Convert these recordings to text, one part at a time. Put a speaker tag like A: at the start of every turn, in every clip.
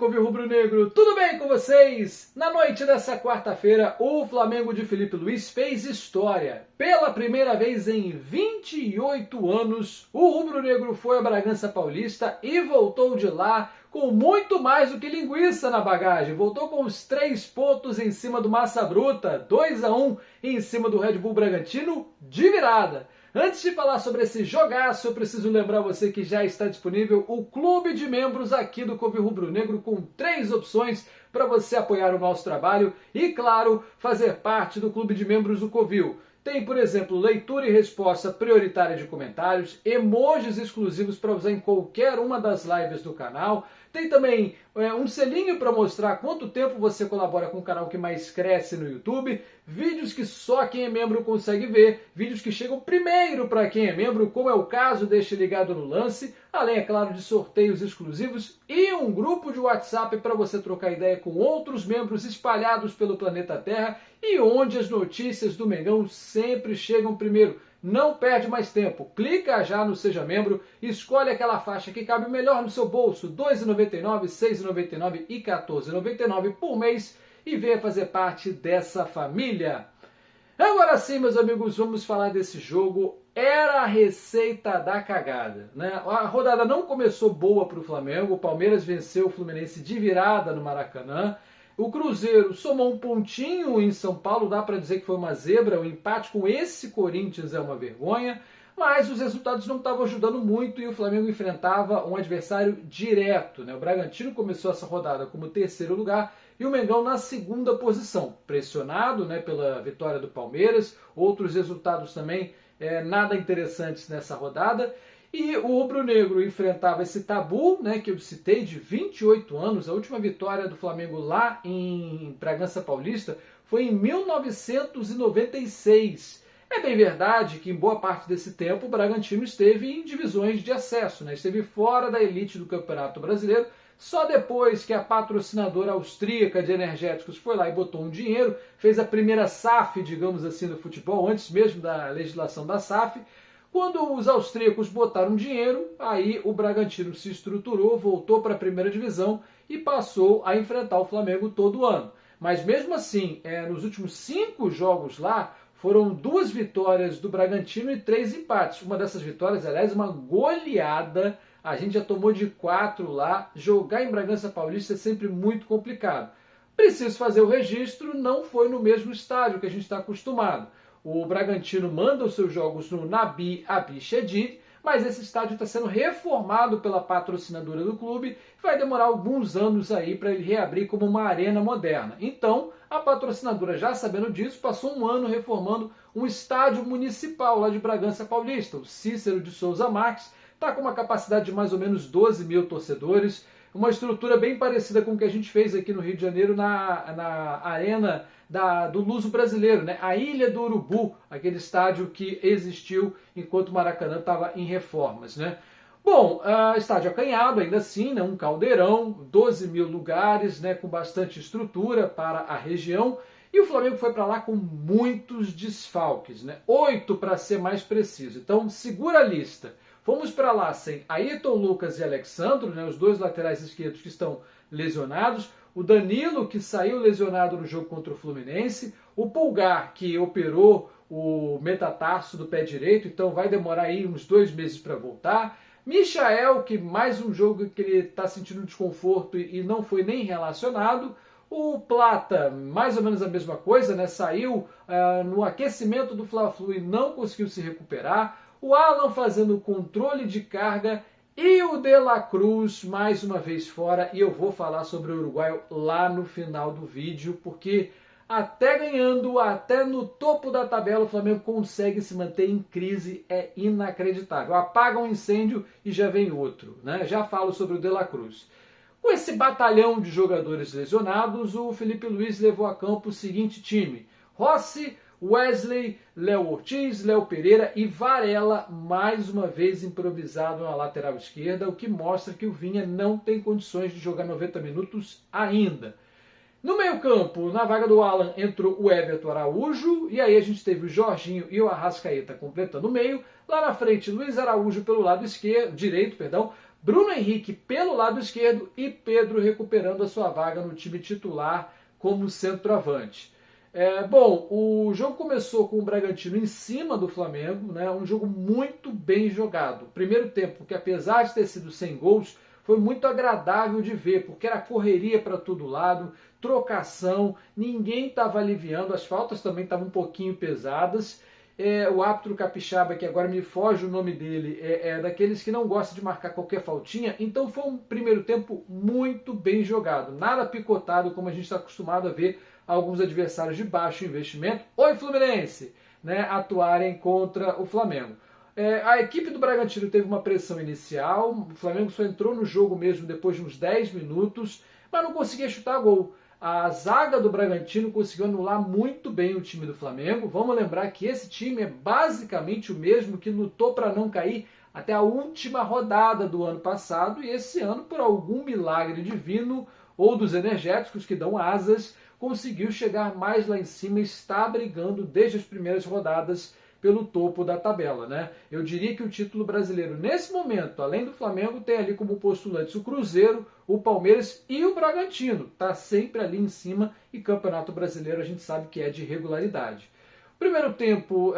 A: Covil Rubro-Negro, tudo bem com vocês? Na noite dessa quarta-feira, o Flamengo de Felipe Luiz fez história. Pela primeira vez em 28 anos, o Rubro-Negro foi a Bragança Paulista e voltou de lá com muito mais do que linguiça na bagagem. Voltou com os 3 pontos em cima do Massa Bruta, 2-1 em cima do Red Bull Bragantino de virada. Antes de falar sobre esse jogaço, eu preciso lembrar você que já está disponível o clube de membros aqui do Covil Rubro-Negro com 3 opções para você apoiar o nosso trabalho e, claro, fazer parte do clube de membros do Covil. Tem, por exemplo, leitura e resposta prioritária de comentários, emojis exclusivos para usar em qualquer uma das lives do canal. Tem também um selinho para mostrar quanto tempo você colabora com o canal que mais cresce no YouTube. Vídeos que só quem é membro consegue ver. Vídeos que chegam primeiro para quem é membro, como é o caso deste Ligado no Lance. Além, é claro, de sorteios exclusivos e um grupo de WhatsApp para você trocar ideia com outros membros espalhados pelo planeta Terra e onde as notícias do Mengão sempre chegam primeiro. Não perde mais tempo, clica já no Seja Membro, escolhe aquela faixa que cabe melhor no seu bolso, R$ 2,99, R$ 6,99 e R$ 14,99 por mês e venha fazer parte dessa família. Agora sim, meus amigos, vamos falar desse jogo. Era a receita da cagada, né? A rodada não começou boa para o Flamengo, o Palmeiras venceu o Fluminense de virada no Maracanã. O Cruzeiro somou um pontinho em São Paulo, dá para dizer que foi uma zebra, o empate com esse Corinthians é uma vergonha, mas os resultados não estavam ajudando muito e o Flamengo enfrentava um adversário direto, né? O Bragantino começou essa rodada como 3º lugar e o Mengão na 2ª posição, pressionado, né, pela vitória do Palmeiras, outros resultados também nada interessantes nessa rodada. E o Rubro-Negro enfrentava esse tabu, né, que eu citei, de 28 anos. A última vitória do Flamengo lá em Bragança Paulista foi em 1996. É bem verdade que em boa parte desse tempo o Bragantino esteve em divisões de acesso, né, esteve fora da elite do Campeonato Brasileiro. Só depois que a patrocinadora austríaca de energéticos foi lá e botou um dinheiro, fez a primeira SAF, digamos assim, do futebol, antes mesmo da legislação da SAF. Quando os austríacos botaram dinheiro, aí o Bragantino se estruturou, voltou para a primeira divisão e passou a enfrentar o Flamengo todo ano. Mas mesmo assim, nos últimos 5 jogos lá, foram 2 vitórias do Bragantino e 3 empates. Uma dessas vitórias, aliás, uma goleada. A gente já tomou de 4 lá. Jogar em Bragança Paulista é sempre muito complicado. Preciso fazer o registro, não foi no mesmo estádio que a gente está acostumado. O Bragantino manda os seus jogos no Nabi Abichedid, mas esse estádio está sendo reformado pela patrocinadora do clube. Vai demorar alguns anos aí para ele reabrir como uma arena moderna. Então, a patrocinadora, já sabendo disso, passou um ano reformando um estádio municipal lá de Bragança Paulista. O Cícero de Souza Marques está com uma capacidade de mais ou menos 12 mil torcedores. Uma estrutura bem parecida com o que a gente fez aqui no Rio de Janeiro na arena do Luso Brasileiro, né? A Ilha do Urubu, aquele estádio que existiu enquanto o Maracanã estava em reformas, né? Bom, estádio acanhado ainda assim, né? Um caldeirão, 12 mil lugares, né? Com bastante estrutura para a região. E o Flamengo foi para lá com muitos desfalques, né? 8 para ser mais preciso. Então, segura a lista. Fomos para lá sem Ayrton Lucas e Alexandro, né, os 2 laterais esquerdos que estão lesionados, o Danilo, que saiu lesionado no jogo contra o Fluminense, o Pulgar, que operou o metatarso do pé direito, então vai demorar aí uns 2 meses para voltar, Michael, que mais um jogo que ele está sentindo desconforto e não foi nem relacionado, o Plata, mais ou menos a mesma coisa, né, saiu no aquecimento do Fla-Flu e não conseguiu se recuperar, o Alan fazendo o controle de carga e o De La Cruz mais uma vez fora. E eu vou falar sobre o uruguaio lá no final do vídeo, porque até ganhando, até no topo da tabela, o Flamengo consegue se manter em crise, é inacreditável. Apaga um incêndio e já vem outro, né? Já falo sobre o De La Cruz. Com esse batalhão de jogadores lesionados, o Felipe Luiz levou a campo o seguinte time: Rossi, Wesley, Léo Ortiz, Léo Pereira e Varela, mais uma vez improvisado na lateral esquerda, o que mostra que o Vinha não tem condições de jogar 90 minutos ainda. No meio-campo, na vaga do Alan, entrou o Everton Araújo, e aí a gente teve o Jorginho e o Arrascaeta completando o meio. Lá na frente, Luiz Araújo pelo lado direito, Bruno Henrique pelo lado esquerdo e Pedro recuperando a sua vaga no time titular como centroavante. Bom, o jogo começou com o Bragantino em cima do Flamengo, né? Um jogo muito bem jogado. Primeiro tempo, que apesar de ter sido sem gols, foi muito agradável de ver, porque era correria para todo lado, trocação, ninguém estava aliviando, as faltas também estavam um pouquinho pesadas. O árbitro capixaba, que agora me foge o nome dele, é daqueles que não gosta de marcar qualquer faltinha, então foi um primeiro tempo muito bem jogado, nada picotado como a gente está acostumado a ver alguns adversários de baixo investimento, oi Fluminense, né, atuarem contra o Flamengo. A equipe do Bragantino teve uma pressão inicial, o Flamengo só entrou no jogo mesmo depois de uns 10 minutos, mas não conseguia chutar gol. A zaga do Bragantino conseguiu anular muito bem o time do Flamengo. Vamos lembrar que esse time é basicamente o mesmo que lutou para não cair até a última rodada do ano passado, e esse ano, por algum milagre divino ou dos energéticos que dão asas, conseguiu chegar mais lá em cima e está brigando desde as primeiras rodadas pelo topo da tabela, né? Eu diria que o título brasileiro, nesse momento, além do Flamengo, tem ali como postulantes o Cruzeiro, o Palmeiras e o Bragantino. Está sempre ali em cima, e Campeonato Brasileiro a gente sabe que é de regularidade. O primeiro tempo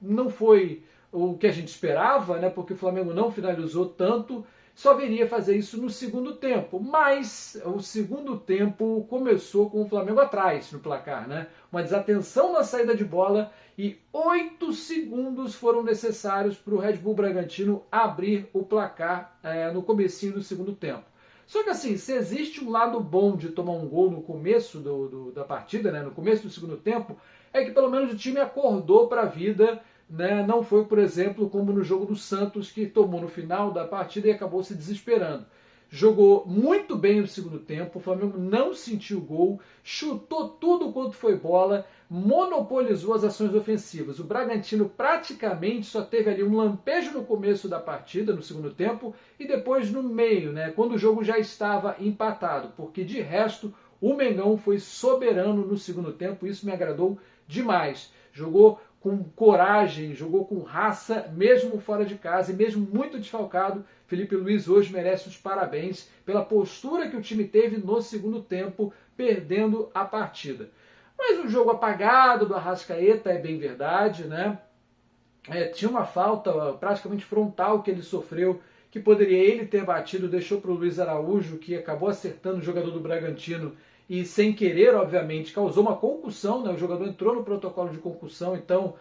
A: não foi o que a gente esperava, né? Porque o Flamengo não finalizou tanto, só viria fazer isso no segundo tempo, mas o segundo tempo começou com o Flamengo atrás no placar, né? Uma desatenção na saída de bola e 8 segundos foram necessários para o Red Bull Bragantino abrir o placar no comecinho do segundo tempo. Só que assim, se existe um lado bom de tomar um gol no começo da partida, né? No começo do segundo tempo, é que pelo menos o time acordou para a vida, né? Não foi, por exemplo, como no jogo do Santos, que tomou no final da partida e acabou se desesperando. Jogou muito bem o segundo tempo, o Flamengo não sentiu gol, chutou tudo quanto foi bola, monopolizou as ações ofensivas. O Bragantino praticamente só teve ali um lampejo no começo da partida, no segundo tempo, e depois no meio, né? Quando o jogo já estava empatado, porque de resto o Mengão foi soberano no segundo tempo, isso me agradou demais. Jogou com coragem, jogou com raça, mesmo fora de casa e mesmo muito desfalcado. Felipe Luiz hoje merece os parabéns pela postura que o time teve no segundo tempo, perdendo a partida. Mas um jogo apagado do Arrascaeta, é bem verdade, né? Tinha uma falta praticamente frontal que ele sofreu, que poderia ele ter batido, deixou para o Luiz Araújo, que acabou acertando o jogador do Bragantino e sem querer, obviamente, causou uma concussão, né? O jogador entrou no protocolo de concussão, então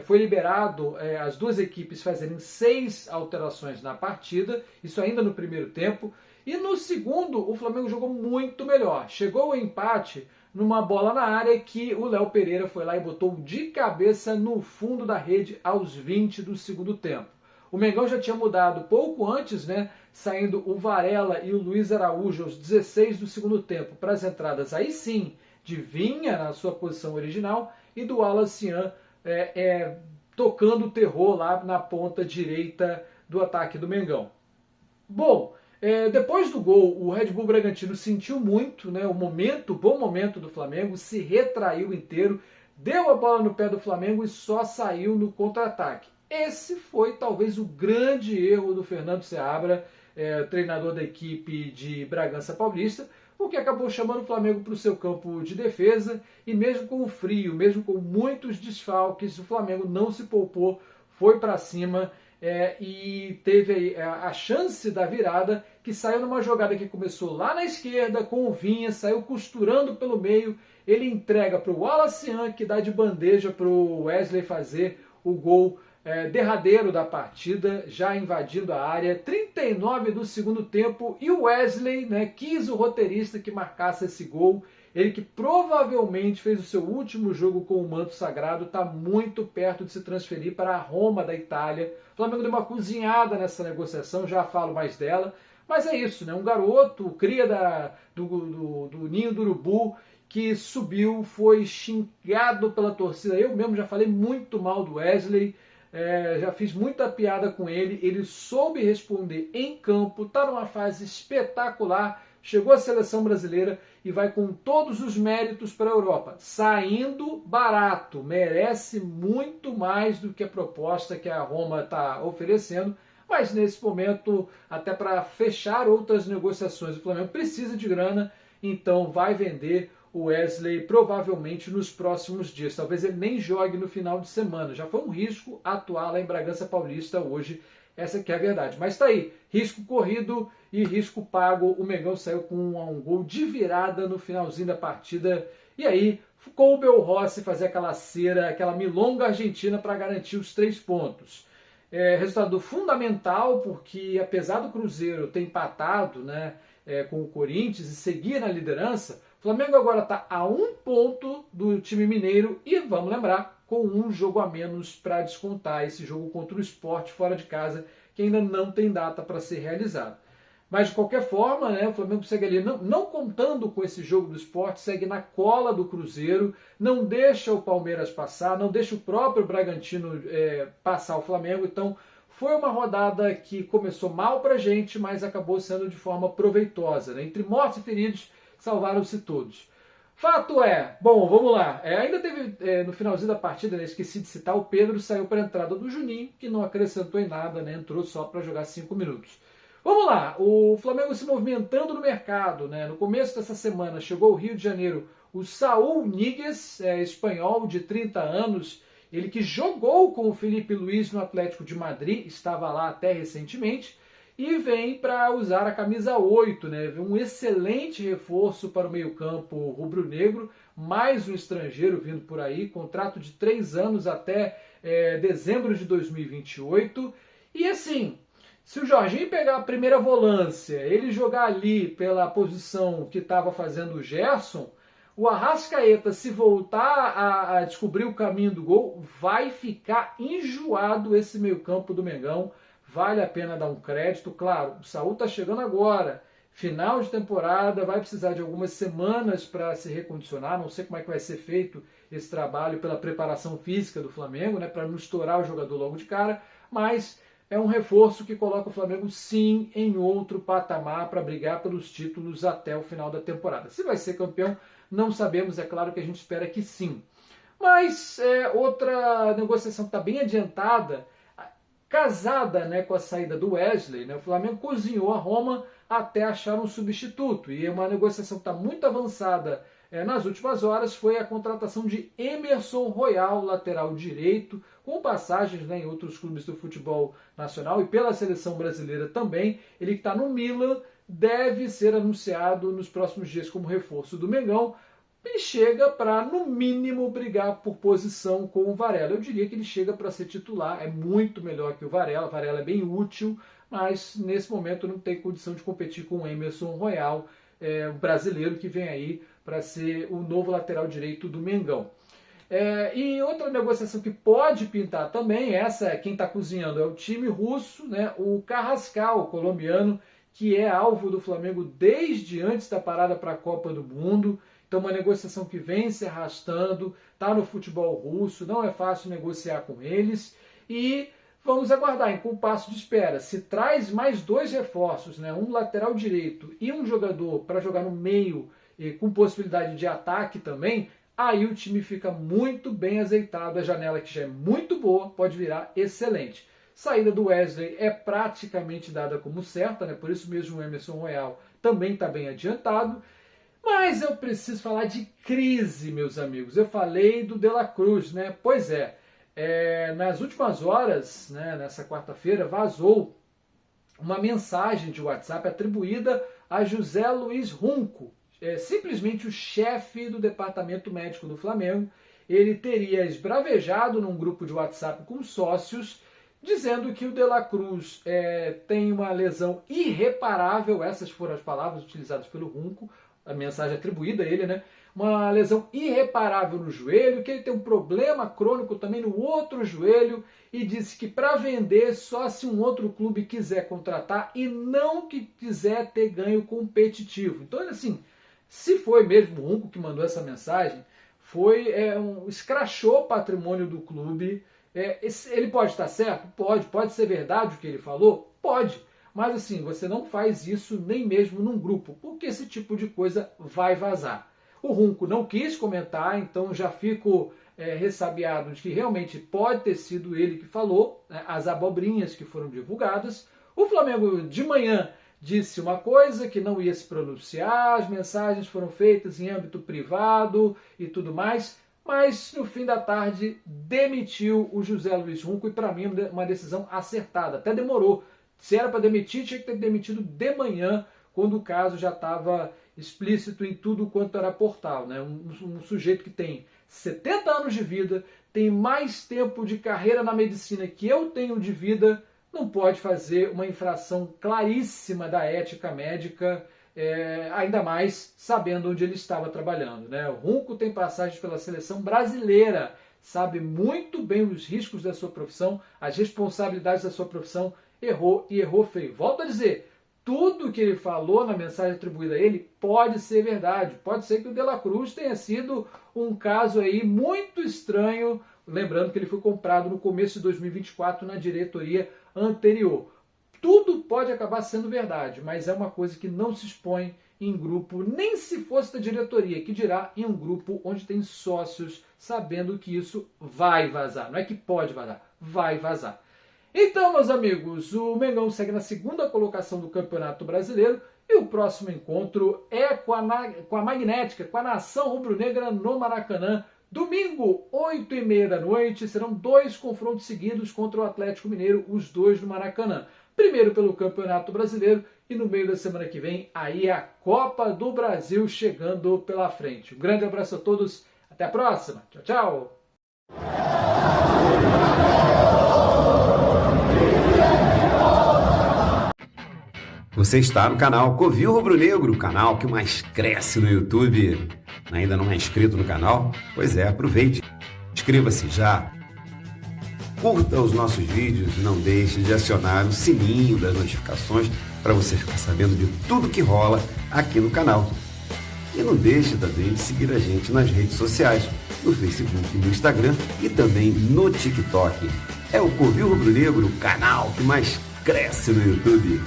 A: foi liberado as duas equipes fazerem 6 alterações na partida, isso ainda no primeiro tempo, e no segundo o Flamengo jogou muito melhor. Chegou o empate numa bola na área que o Léo Pereira foi lá e botou de cabeça no fundo da rede aos 20 do segundo tempo. O Mengão já tinha mudado pouco antes, né? Saindo o Varela e o Luiz Araújo aos 16 do segundo tempo para as entradas, aí sim, de Vinha na sua posição original e do Alacian tocando o terror lá na ponta direita do ataque do Mengão. Bom, depois do gol, o Red Bull Bragantino sentiu muito, né, o bom momento do Flamengo, se retraiu inteiro, deu a bola no pé do Flamengo e só saiu no contra-ataque. Esse foi talvez o grande erro do Fernando Seabra, treinador da equipe de Bragança Paulista, o que acabou chamando o Flamengo para o seu campo de defesa, e mesmo com o frio, mesmo com muitos desfalques, o Flamengo não se poupou, foi para cima e teve a chance da virada, que saiu numa jogada que começou lá na esquerda com o Vinha, saiu costurando pelo meio, ele entrega para o Alacian, que dá de bandeja para o Wesley fazer o gol derradeiro da partida, já invadindo a área, 39 do segundo tempo, e o Wesley, né, quis o roteirista que marcasse esse gol, ele que provavelmente fez o seu último jogo com o manto sagrado, está muito perto de se transferir para a Roma da Itália. O Flamengo deu uma cozinhada nessa negociação, já falo mais dela, mas é isso, né, um garoto, cria do Ninho do Urubu, que subiu, foi xingado pela torcida, eu mesmo já falei muito mal do Wesley, já fiz muita piada com ele soube responder em campo, está numa fase espetacular, chegou à seleção brasileira e vai com todos os méritos para a Europa, saindo barato, merece muito mais do que a proposta que a Roma está oferecendo, mas nesse momento, até para fechar outras negociações, o Flamengo precisa de grana, então vai vender o Wesley provavelmente nos próximos dias. Talvez ele nem jogue no final de semana. Já foi um risco atuar lá em Bragança Paulista hoje, essa que é a verdade. Mas tá aí, risco corrido e risco pago. O Mengão saiu com um gol de virada no finalzinho da partida. E aí, coube ao Rossi fazer aquela cera, aquela milonga argentina para garantir os 3 pontos. Resultado fundamental, porque apesar do Cruzeiro ter empatado, né, com o Corinthians e seguir na liderança, o Flamengo agora está a 1 ponto do time mineiro e, vamos lembrar, com um jogo a menos para descontar esse jogo contra o Sport fora de casa, que ainda não tem data para ser realizado. Mas, de qualquer forma, né, o Flamengo segue ali, não contando com esse jogo do Sport, segue na cola do Cruzeiro, não deixa o Palmeiras passar, não deixa o próprio Bragantino passar o Flamengo. Então, foi uma rodada que começou mal para a gente, mas acabou sendo de forma proveitosa, né? Entre mortos e feridos, salvaram-se todos. Fato é, bom, vamos lá. Ainda teve, no finalzinho da partida, né, esqueci de citar, o Pedro saiu para a entrada do Juninho, que não acrescentou em nada, né, entrou só para jogar 5 minutos. Vamos lá, o Flamengo se movimentando no mercado, né? No começo dessa semana chegou ao Rio de Janeiro o Saúl Ñíguez, espanhol de 30 anos, ele que jogou com o Felipe Luiz no Atlético de Madrid, estava lá até recentemente, e vem para usar a camisa 8, né? Um excelente reforço para o meio-campo rubro-negro, mais um estrangeiro vindo por aí, contrato de 3 anos até dezembro de 2028. E assim, se o Jorginho pegar a primeira volância, ele jogar ali pela posição que estava fazendo o Gerson, o Arrascaeta, se voltar a descobrir o caminho do gol, vai ficar enjoado esse meio-campo do Mengão. Vale a pena dar um crédito. Claro, o Saúl está chegando agora, final de temporada, vai precisar de algumas semanas para se recondicionar. Não sei como é que vai ser feito esse trabalho pela preparação física do Flamengo, né, para não estourar o jogador logo de cara, mas é um reforço que coloca o Flamengo, sim, em outro patamar para brigar pelos títulos até o final da temporada. Se vai ser campeão, não sabemos, é claro que a gente espera que sim. Mas outra negociação que está bem adiantada, casada, né, com a saída do Wesley, né, o Flamengo cozinhou a Roma até achar um substituto. E uma negociação que está muito avançada nas últimas horas foi a contratação de Emerson Royal, lateral direito, com passagens, né, em outros clubes do futebol nacional e pela seleção brasileira também. Ele que está no Milan, deve ser anunciado nos próximos dias como reforço do Mengão e chega para, no mínimo, brigar por posição com o Varela. Eu diria que ele chega para ser titular, é muito melhor que o Varela é bem útil, mas nesse momento não tem condição de competir com o Emerson Royal, o brasileiro que vem aí para ser o novo lateral direito do Mengão. E outra negociação que pode pintar também, quem está cozinhando é o time russo, né, o Carrascal, o colombiano, que é alvo do Flamengo desde antes da parada para a Copa do Mundo. Então, uma negociação que vem se arrastando, está no futebol russo, não é fácil negociar com eles. E vamos aguardar em compasso de espera. Se traz mais 2 reforços, né, um lateral direito e um jogador para jogar no meio com possibilidade de ataque também, aí o time fica muito bem azeitado. A janela, que já é muito boa, pode virar excelente. Saída do Wesley é praticamente dada como certa, né? Por isso mesmo o Emerson Royal também está bem adiantado. Mas eu preciso falar de crise, meus amigos. Eu falei do De La Cruz, né? Pois nas últimas horas, né, nessa quarta-feira, vazou uma mensagem de WhatsApp atribuída a José Luiz Runco, simplesmente o chefe do departamento médico do Flamengo. Ele teria esbravejado num grupo de WhatsApp com sócios, dizendo que o De La Cruz tem uma lesão irreparável, essas foram as palavras utilizadas pelo Runco, a mensagem atribuída a ele, né? Uma lesão irreparável no joelho, que ele tem um problema crônico também no outro joelho, e disse que para vender só se um outro clube quiser contratar e não que quiser ter ganho competitivo. Então, assim, se foi mesmo o Runco que mandou essa mensagem, escrachou o patrimônio do clube. Ele pode estar certo? Pode ser verdade o que ele falou? Pode. Mas assim, você não faz isso nem mesmo num grupo, porque esse tipo de coisa vai vazar. O Runco não quis comentar, então já fico ressabiado de que realmente pode ter sido ele que falou, né, as abobrinhas que foram divulgadas. O Flamengo de manhã disse uma coisa, que não ia se pronunciar, as mensagens foram feitas em âmbito privado e tudo mais, mas no fim da tarde demitiu o José Luiz Runco, e para mim uma decisão acertada. Até demorou. Se era para demitir, tinha que ter demitido de manhã, quando o caso já estava explícito em tudo quanto era portal, né? Um sujeito que tem 70 anos de vida, tem mais tempo de carreira na medicina que eu tenho de vida, não pode fazer uma infração claríssima da ética médica, ainda mais sabendo onde ele estava trabalhando, né? O Runco tem passagens pela seleção brasileira, sabe muito bem os riscos da sua profissão, as responsabilidades da sua profissão, errou e errou feio. Volto a dizer, tudo que ele falou na mensagem atribuída a ele pode ser verdade. Pode ser que o De La Cruz tenha sido um caso aí muito estranho, lembrando que ele foi comprado no começo de 2024 na diretoria anterior. Tudo pode acabar sendo verdade, mas é uma coisa que não se expõe em grupo, nem se fosse da diretoria, que dirá em um grupo onde tem sócios, sabendo que isso vai vazar. Não é que pode vazar, vai vazar. Então, meus amigos, o Mengão segue na segunda colocação do Campeonato Brasileiro e o próximo encontro é com a Magnética, com a Nação Rubro-Negra no Maracanã. Domingo, 8h30 da noite, serão 2 confrontos seguidos contra o Atlético Mineiro, os 2 no Maracanã. Primeiro pelo Campeonato Brasileiro e no meio da semana que vem, aí a Copa do Brasil chegando pela frente. Um grande abraço a todos, até a próxima, tchau, tchau!
B: Você está no canal Covil Rubro-Negro, o canal que mais cresce no YouTube. Ainda não é inscrito no canal? Pois é, aproveite. Inscreva-se já. Curta os nossos vídeos e não deixe de acionar o sininho das notificações para você ficar sabendo de tudo que rola aqui no canal. E não deixe também de seguir a gente nas redes sociais, no Facebook, no Instagram e também no TikTok. É o Covil Rubro-Negro, o canal que mais cresce no YouTube.